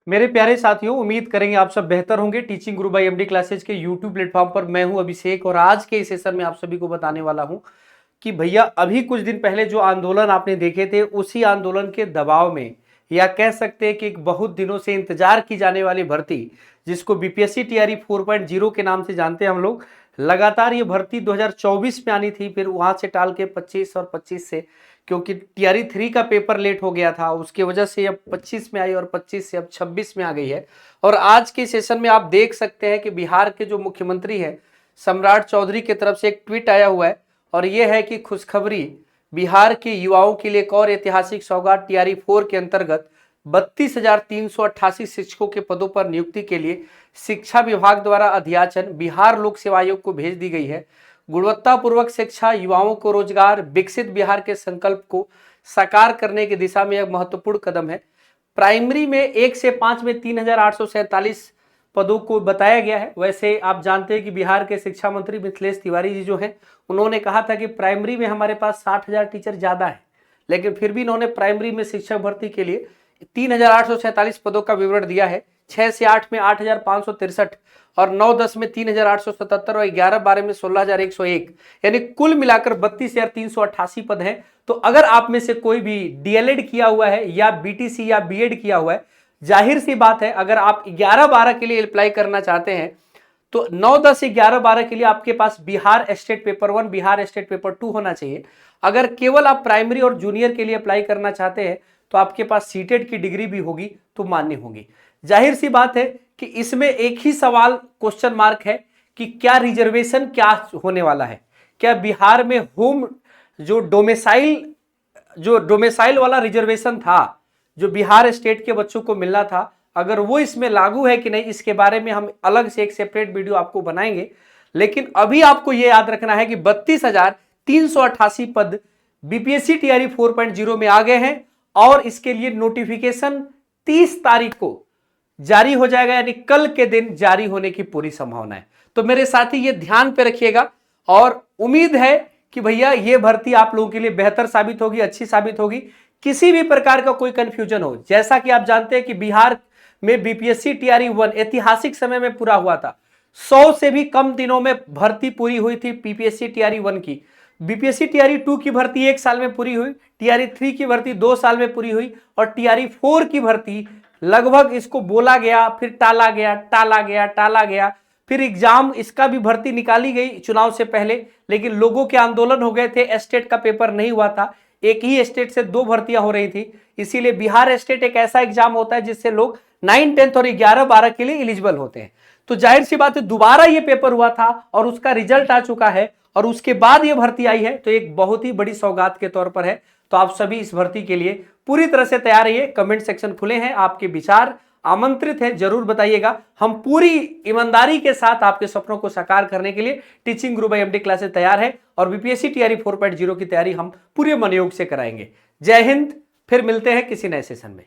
मेरे प्यारे साथियों, उम्मीद करेंगे आप सब बेहतर होंगे। Teaching Guru by MD classes के यूट्यूब प्लेटफॉर्म पर मैं हूं अभिषेक और आज के इस सेशन में आप सभी को बताने वाला हूं कि भैया अभी कुछ दिन पहले जो आंदोलन आपने देखे थे उसी आंदोलन के दबाव में या कह सकते हैं कि एक बहुत दिनों से इंतजार की जाने वाली भर्ती जिसको बीपीएससी टीआरई 4.0 के नाम से जानते हैं हम लोग। लगातार ये भर्ती 2024 में आनी थी, फिर वहां से टाल के 25 और 25 से, क्योंकि टीआरई 3 का पेपर लेट हो गया था, उसके वजह से अब 25 में आई और 25 से अब 26 में आ गई है। और आज के सेशन में आप देख सकते हैं कि बिहार के जो मुख्यमंत्री हैं सम्राट चौधरी की तरफ से एक ट्वीट आया हुआ है और यह है कि खुशखबरी, बिहार के युवाओं के लिए एक और ऐतिहासिक सौगात। टीआरई 4 के अंतर्गत 32,388 शिक्षकों के पदों पर नियुक्ति के लिए शिक्षा विभाग द्वारा अध्याचन बिहार लोक सेवा आयोग को भेज दी गई है। गुणवत्तापूर्वक शिक्षा, युवाओं को रोजगार, विकसित बिहार के संकल्प को साकार करने की दिशा में एक महत्वपूर्ण कदम है। प्राइमरी में 1 से 5 में 3,847 पदों को बताया गया है। वैसे आप जानते हैं कि बिहार के शिक्षा मंत्री मिथिलेश तिवारी जी जो हैं, उन्होंने कहा था कि प्राइमरी में हमारे पास 60,000 टीचर ज्यादा है, लेकिन फिर भी इन्होंने प्राइमरी में शिक्षक भर्ती के लिए 3,847 पदों का विवरण दिया है। 6 से 8 में 8,563 और 9-10 में 3,877 और 11-12 में 16,101, यानी कुल मिलाकर 32,388 पद हैं। तो अगर आप में से कोई भी डीएलएड किया हुआ है या बीटीसी या बीएड किया हुआ है, जाहिर सी बात है अगर आप 11-12 के लिए अप्लाई करना चाहते हैं तो 9-10 से 11-12 के लिए आपके पास Bihar state paper 1, Bihar state paper 2 होना चाहिए। अगर केवल आप प्राइमरी और जूनियर के लिए अप्लाई करना चाहते हैं तो आपके पास सीटेट की डिग्री भी होगी तो मान्य होगी। जाहिर सी बात है कि इसमें एक ही सवाल क्वेश्चन मार्क है कि क्या रिजर्वेशन क्या होने वाला है। क्या बिहार में होम जो डोमिसाइल वाला रिजर्वेशन था जो बिहार स्टेट के बच्चों को मिलना था, अगर वो इसमें लागू है कि नहीं, इसके बारे में हम अलग से एक सेपरेट वीडियो आपको बनाएंगे। लेकिन अभी आपको यह याद रखना है कि 32,388 पद बीपीएससी टीआरई 4.0 में आ गए हैं और इसके लिए नोटिफिकेशन 30 तारीख को जारी हो जाएगा, यानी कल के दिन जारी होने की पूरी संभावना है। तो मेरे साथी ये ध्यान पे रखिएगा और उम्मीद है कि भैया ये भर्ती आप लोगों के लिए बेहतर साबित होगी, अच्छी साबित होगी। किसी भी प्रकार का कोई कंफ्यूजन हो, जैसा कि आप जानते हैं कि बिहार में बीपीएससी टीआरई 1 ऐतिहासिक समय में पूरा हुआ था। 100 से भी कम दिनों में भर्ती पूरी हुई थी बीपीएससी टीआरई 1 की। बीपीएससी टीआरई 2 की भर्ती 1 साल में पूरी हुई, टीआरई 3 की भर्ती 2 साल में पूरी हुई और टीआरई 4 की भर्ती लगभग इसको बोला गया, फिर टाला गया, फिर एग्जाम इसका भी भर्ती निकाली गई चुनाव से पहले, लेकिन लोगों के आंदोलन हो गए थे, स्टेट का पेपर नहीं हुआ था। एक ही स्टेट से 2 भर्तियां हो रही थी, इसीलिए बिहार स्टेट एक ऐसा एग्जाम होता है जिससे लोग 9, 10 और 11-12 के लिए एलिजिबल होते हैं। तो जाहिर सी बात है दोबारा ये पेपर हुआ था और उसका रिजल्ट आ चुका है और उसके बाद ये भर्ती आई है, तो एक बहुत ही बड़ी सौगात के तौर पर है। तो आप सभी इस भर्ती के लिए पूरी तरह से तैयार रहिए। कमेंट सेक्शन खुले हैं, आपके विचार आमंत्रित हैं, जरूर बताइएगा। हम पूरी ईमानदारी के साथ आपके सपनों को साकार करने के लिए teaching Guru by MD classes तैयार है और बीपीएससी टीआरई 4.0 की तैयारी हम पूरे मनयोग से कराएंगे। जय हिंद, फिर मिलते हैं किसी नए सेशन में।